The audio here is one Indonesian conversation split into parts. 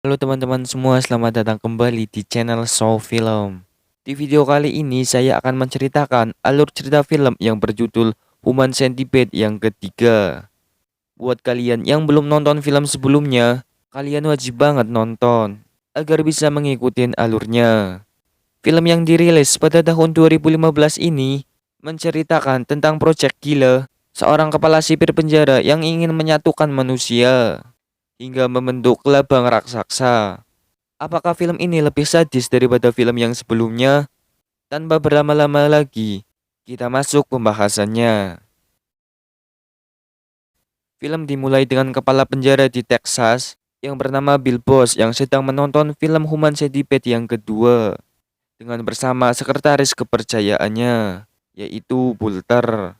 Halo teman-teman semua, selamat datang kembali di channel Show Film. Di video kali ini saya akan menceritakan alur cerita film yang berjudul Human Centipede yang ketiga. Buat kalian yang belum nonton film sebelumnya, kalian wajib banget nonton agar bisa mengikuti alurnya. Film yang dirilis pada tahun 2015 ini menceritakan tentang proyek gila seorang kepala sipir penjara yang ingin menyatukan manusia hingga membentuk kelabang raksasa. Apakah film ini lebih sadis daripada film yang sebelumnya? Tanpa berlama-lama lagi, kita masuk pembahasannya. Film dimulai dengan kepala penjara di Texas yang bernama Bill Boss yang sedang menonton film Human Centipede yang kedua dengan bersama sekretaris kepercayaannya, yaitu Bulter,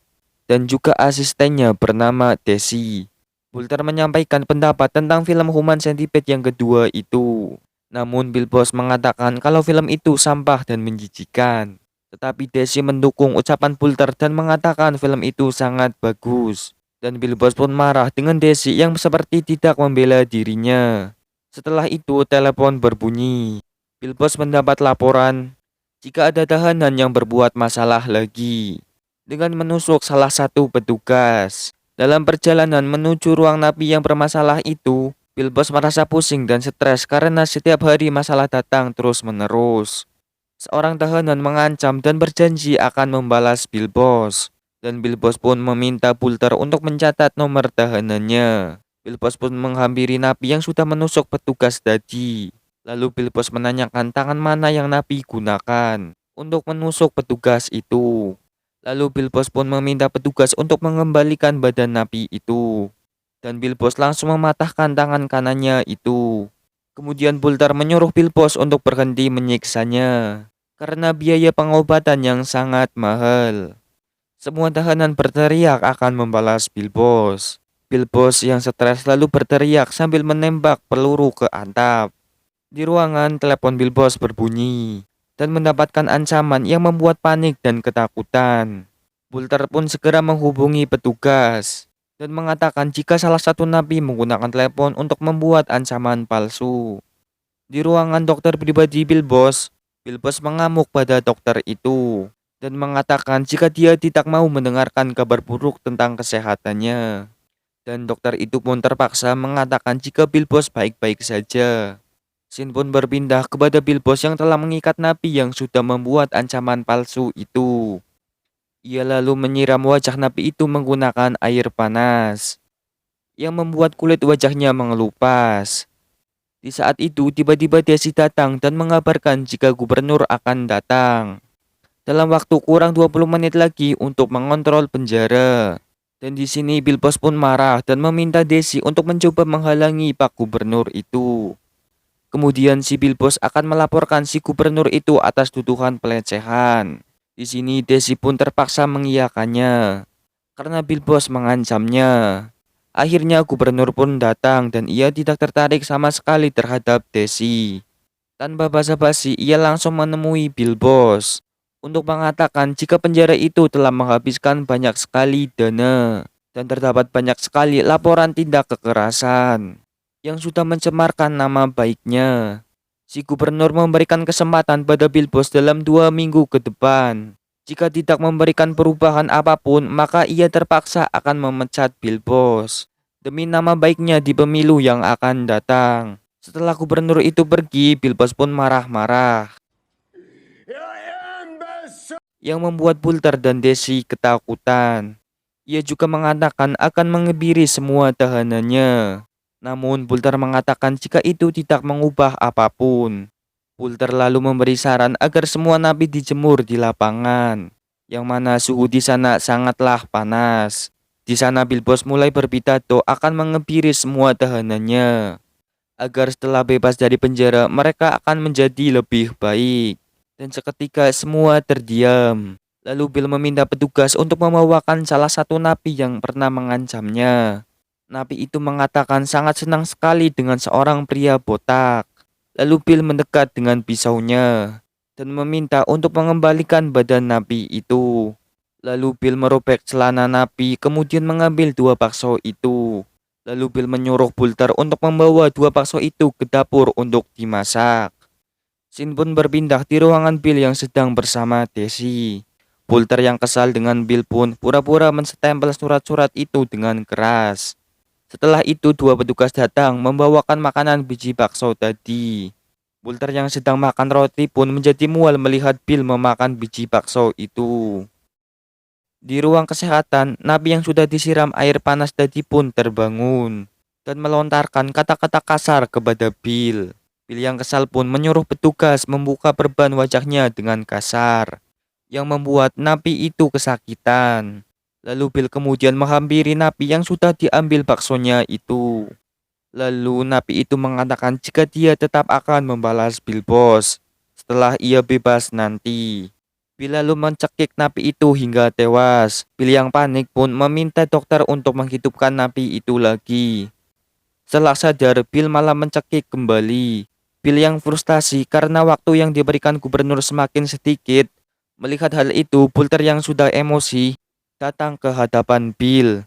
dan juga asistennya bernama Desi. Bulter menyampaikan pendapat tentang film Human Centipede yang kedua itu. Namun Bill Boss mengatakan kalau film itu sampah dan menjijikan. Tetapi Desi mendukung ucapan Bulter dan mengatakan film itu sangat bagus. Dan Bill Boss pun marah dengan Desi yang seperti tidak membela dirinya. Setelah itu telepon berbunyi. Bill Boss mendapat laporan jika ada tahanan yang berbuat masalah lagi dengan menusuk salah satu petugas. Dalam perjalanan menuju ruang napi yang bermasalah itu, Bill Boss merasa pusing dan stres karena setiap hari masalah datang terus-menerus. Seorang tahanan mengancam dan berjanji akan membalas Bill Boss. Dan Bill Boss pun meminta Bulter untuk mencatat nomor tahanannya. Bill Boss pun menghampiri napi yang sudah menusuk petugas tadi. Lalu Bill Boss menanyakan tangan mana yang napi gunakan untuk menusuk petugas itu. Lalu Bill Boss pun meminta petugas untuk mengembalikan badan napi itu. Dan Bill Boss langsung mematahkan tangan kanannya itu. Kemudian Bulter menyuruh Bill Boss untuk berhenti menyiksanya karena biaya pengobatan yang sangat mahal. Semua tahanan berteriak akan membalas Bill Boss. Bill Boss yang stres lalu berteriak sambil menembak peluru ke atap. Di ruangan, telepon Bill Boss berbunyi dan mendapatkan ancaman yang membuat panik dan ketakutan. Bulter pun segera menghubungi petugas dan mengatakan jika salah satu napi menggunakan telepon untuk membuat ancaman palsu. Di ruangan dokter pribadi Bill Boss mengamuk pada dokter itu dan mengatakan jika dia tidak mau mendengarkan kabar buruk tentang kesehatannya. Dan dokter itu pun terpaksa mengatakan jika Bill Boss baik-baik saja. Scene pun berpindah kepada Bill Boss yang telah mengikat napi yang sudah membuat ancaman palsu itu. Ia lalu menyiram wajah napi itu menggunakan air panas yang membuat kulit wajahnya mengelupas. Di saat itu tiba-tiba Desi datang dan mengabarkan jika gubernur akan datang dalam waktu kurang 20 menit lagi untuk mengontrol penjara. Dan di sini Bill Boss pun marah dan meminta Desi untuk mencoba menghalangi Pak Gubernur itu. Kemudian si Bill Boss akan melaporkan si gubernur itu atas tuduhan pelecehan. Di sini Desi pun terpaksa mengiyakannya karena Bill Boss mengancamnya. Akhirnya gubernur pun datang dan ia tidak tertarik sama sekali terhadap Desi. Tanpa basa-basi ia langsung menemui Bill Boss untuk mengatakan jika penjara itu telah menghabiskan banyak sekali dana dan terdapat banyak sekali laporan tindak kekerasan yang sudah mencemarkan nama baiknya. Si gubernur memberikan kesempatan pada Bill Boss dalam 2 minggu ke depan. Jika tidak memberikan perubahan apapun, maka ia terpaksa akan memecat Bill Boss demi nama baiknya di pemilu yang akan datang. Setelah gubernur itu pergi, Bill Boss pun marah-marah yang membuat Bulter dan Desi ketakutan. Ia juga mengatakan akan mengebiri semua tahanannya. Namun Bulter mengatakan jika itu tidak mengubah apapun. Bulter lalu memberi saran agar semua napi dijemur di lapangan, yang mana suhu di sana sangatlah panas. Di sana Bill Boss mulai berpidato akan mengebiri semua tahanannya, agar setelah bebas dari penjara mereka akan menjadi lebih baik. Dan seketika semua terdiam. Lalu Bill meminta petugas untuk membawakan salah satu napi yang pernah mengancamnya. Napi itu mengatakan sangat senang sekali dengan seorang pria botak. Lalu Bill mendekat dengan pisaunya dan meminta untuk mengembalikan badan napi itu. Lalu Bill merobek celana napi kemudian mengambil 2 bakso itu Lalu Bill menyuruh Bulter untuk membawa dua bakso itu ke dapur untuk dimasak. Sin pun berpindah di ruangan Bill yang sedang bersama Desi. Bulter yang kesal dengan Bill pun pura-pura menstempel surat-surat itu dengan keras. Setelah itu dua petugas datang membawakan makanan biji bakso tadi. Bulter yang sedang makan roti pun menjadi mual melihat Bill memakan biji bakso itu. Di ruang kesehatan, napi yang sudah disiram air panas tadi pun terbangun dan melontarkan kata-kata kasar kepada Bill. Bill yang kesal pun menyuruh petugas membuka perban wajahnya dengan kasar, yang membuat napi itu kesakitan. Lalu Bill kemudian menghampiri napi yang sudah diambil baksonya itu. Lalu napi itu mengatakan jika dia tetap akan membalas Bill Bos setelah ia bebas nanti. Bill lalu mencekik napi itu hingga tewas. Bill yang panik pun meminta dokter untuk menghidupkan napi itu lagi. Setelah sadar, Bill malah mencekik kembali. Bill yang frustasi karena waktu yang diberikan gubernur semakin sedikit. Melihat hal itu, Bulter yang sudah emosi datang ke hadapan Bill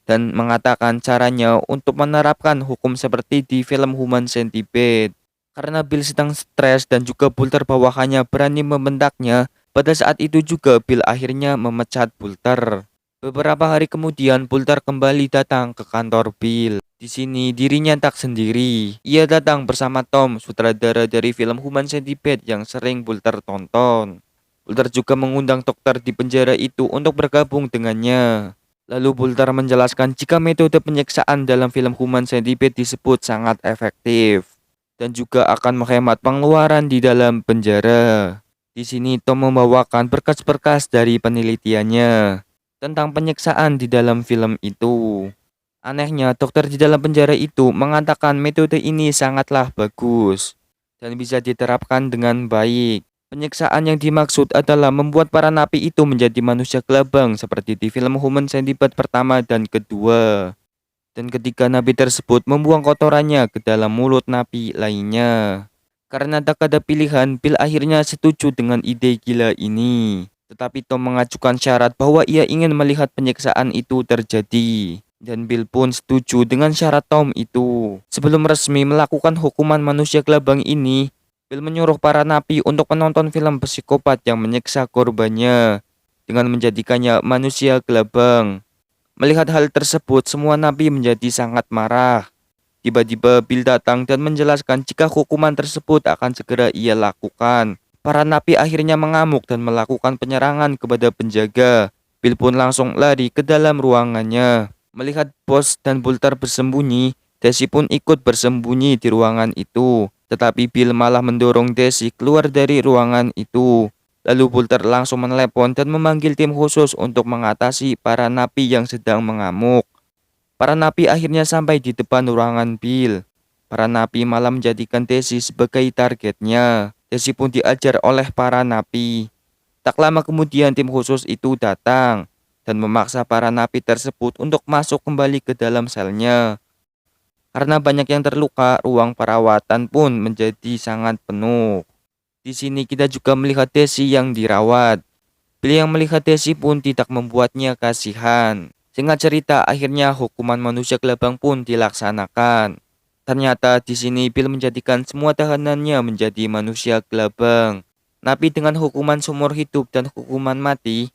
dan mengatakan caranya untuk menerapkan hukum seperti di film Human Centipede. Karena Bill sedang stres dan juga Bulter bawahannya berani membentaknya, pada saat itu juga Bill akhirnya memecat Bulter. Beberapa hari kemudian Bulter kembali datang ke kantor Bill. Di sini dirinya tak sendiri. Ia datang bersama Tom, sutradara dari film Human Centipede yang sering Bulter tonton. Bulter juga mengundang dokter di penjara itu untuk bergabung dengannya. Lalu Bulter menjelaskan jika metode penyiksaan dalam film Human Centipede disebut sangat efektif dan juga akan menghemat pengeluaran di dalam penjara. Di sini Tom membawakan berkas-berkas dari penelitiannya tentang penyiksaan di dalam film itu. Anehnya, dokter di dalam penjara itu mengatakan metode ini sangatlah bagus dan bisa diterapkan dengan baik. Penyiksaan yang dimaksud adalah membuat para napi itu menjadi manusia gelabang seperti di film Human Centipede pertama dan kedua. Dan ketika napi tersebut membuang kotorannya ke dalam mulut napi lainnya. Karena tak ada pilihan, Bill akhirnya setuju dengan ide gila ini. Tetapi Tom mengajukan syarat bahwa ia ingin melihat penyiksaan itu terjadi. Dan Bill pun setuju dengan syarat Tom itu. Sebelum resmi melakukan hukuman manusia gelabang ini, Bill menyuruh para napi untuk menonton film psikopat yang menyiksa korbannya dengan menjadikannya manusia gelabang. Melihat hal tersebut, semua napi menjadi sangat marah. Tiba-tiba Bill datang dan menjelaskan jika hukuman tersebut akan segera ia lakukan. Para napi akhirnya mengamuk dan melakukan penyerangan kepada penjaga. Bill pun langsung lari ke dalam ruangannya. Melihat Bos dan Bulter bersembunyi, Desi pun ikut bersembunyi di ruangan itu. Tetapi Bill malah mendorong Desi keluar dari ruangan itu. Lalu Bulter langsung menelepon dan memanggil tim khusus untuk mengatasi para napi yang sedang mengamuk. Para napi akhirnya sampai di depan ruangan Bill. Para napi malah menjadikan Desi sebagai targetnya. Desi pun diajar oleh para napi. Tak lama kemudian tim khusus itu datang dan memaksa para napi tersebut untuk masuk kembali ke dalam selnya. Karena banyak yang terluka, ruang perawatan pun menjadi sangat penuh. Di sini kita juga melihat Desi yang dirawat. Bill yang melihat Desi pun tidak membuatnya kasihan. Singkat cerita, akhirnya hukuman manusia gelabang pun dilaksanakan. Ternyata di sini Bill menjadikan semua tahanannya menjadi manusia gelabang. Napi dengan hukuman seumur hidup dan hukuman mati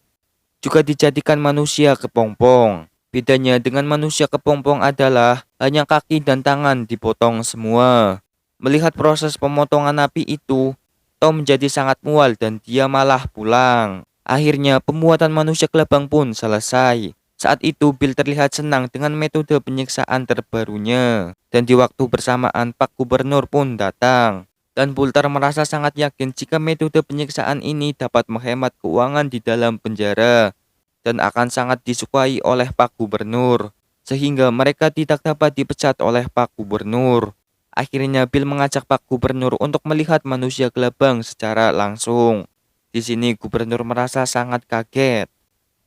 juga dijadikan manusia kepompong. Bedanya dengan manusia kepompong adalah hanya kaki dan tangan dipotong semua. Melihat proses pemotongan napi itu, Tom menjadi sangat mual dan dia malah pulang. Akhirnya pembuatan manusia gelabang pun selesai. Saat itu Bill terlihat senang dengan metode penyiksaan terbarunya. Dan di waktu bersamaan Pak Gubernur pun datang. Dan Bulter merasa sangat yakin jika metode penyiksaan ini dapat menghemat keuangan di dalam penjara dan akan sangat disukai oleh Pak Gubernur, sehingga mereka tidak dapat dipecat oleh Pak Gubernur. Akhirnya Bill mengajak Pak Gubernur untuk melihat manusia gelabang secara langsung. Di sini Gubernur merasa sangat kaget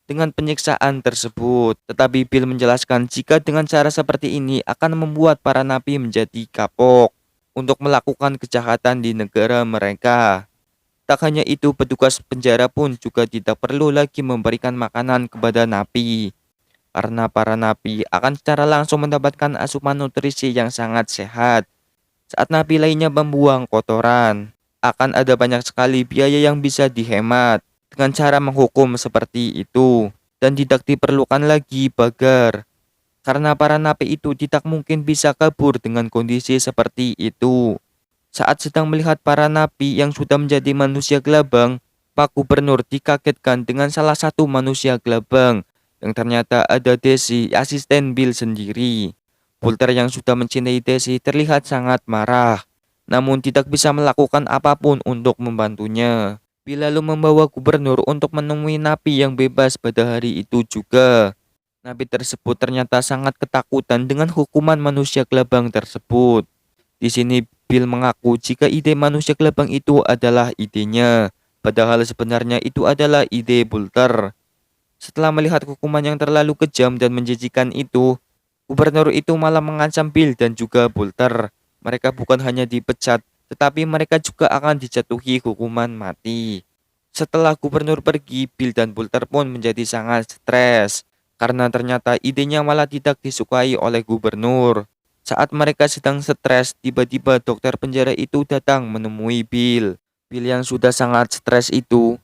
dengan penyiksaan tersebut, tetapi Bill menjelaskan jika dengan cara seperti ini akan membuat para napi menjadi kapok untuk melakukan kejahatan di negara mereka. Tak hanya itu, petugas penjara pun juga tidak perlu lagi memberikan makanan kepada napi. karena para napi akan secara langsung mendapatkan asupan nutrisi yang sangat sehat. Saat napi lainnya membuang kotoran, akan ada banyak sekali biaya yang bisa dihemat dengan cara menghukum seperti itu, dan tidak diperlukan lagi pagar karena para napi itu tidak mungkin bisa kabur dengan kondisi seperti itu. Saat sedang melihat para napi yang sudah menjadi manusia gelabang, Pak Gubernur dikagetkan dengan salah satu manusia gelabang yang ternyata ada Desi, asisten Bill sendiri. Walter yang sudah mencintai Desi terlihat sangat marah, namun tidak bisa melakukan apapun untuk membantunya. Bill lalu membawa gubernur untuk menemui napi yang bebas pada hari itu juga. Napi tersebut ternyata sangat ketakutan dengan hukuman manusia gelabang tersebut. Di sini Bill mengaku jika ide manusia gelabang itu adalah idenya, padahal sebenarnya itu adalah ide Bolter. Setelah melihat hukuman yang terlalu kejam dan menjijikan itu, gubernur itu malah mengancam Bill dan juga Bolter. Mereka bukan hanya dipecat, tetapi mereka juga akan dijatuhi hukuman mati. Setelah gubernur pergi, Bill dan Bolter pun menjadi sangat stres karena ternyata idenya malah tidak disukai oleh gubernur. Saat mereka sedang stres, tiba-tiba dokter penjara itu datang menemui Bill. Bill yang sudah sangat stres itu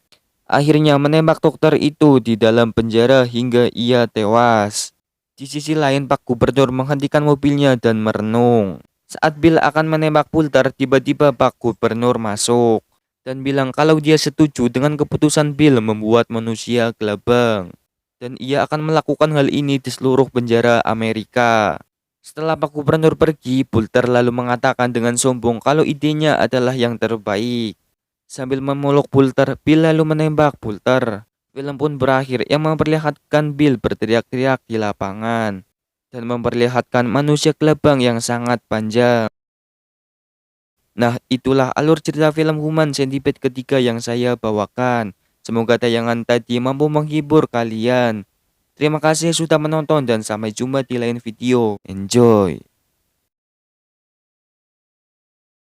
akhirnya menembak dokter itu di dalam penjara hingga ia tewas. Di sisi lain, Pak Gubernur menghentikan mobilnya dan merenung. Saat Bill akan menembak Bolter, tiba-tiba Pak Gubernur masuk dan bilang kalau dia setuju dengan keputusan Bill membuat manusia gelabang. Dan ia akan melakukan hal ini di seluruh penjara Amerika. Setelah Pak Gubernur pergi, Bolter lalu mengatakan dengan sombong kalau idenya adalah yang terbaik. Sambil memeluk Bolter, Bill lalu menembak Bolter. Film pun berakhir yang memperlihatkan Bill berteriak-teriak di lapangan dan memperlihatkan manusia gelabang yang sangat panjang. Nah, itulah alur cerita film Human Centipede ketiga yang saya bawakan. Semoga tayangan tadi mampu menghibur kalian. Terima kasih sudah menonton dan sampai jumpa di lain video. Enjoy!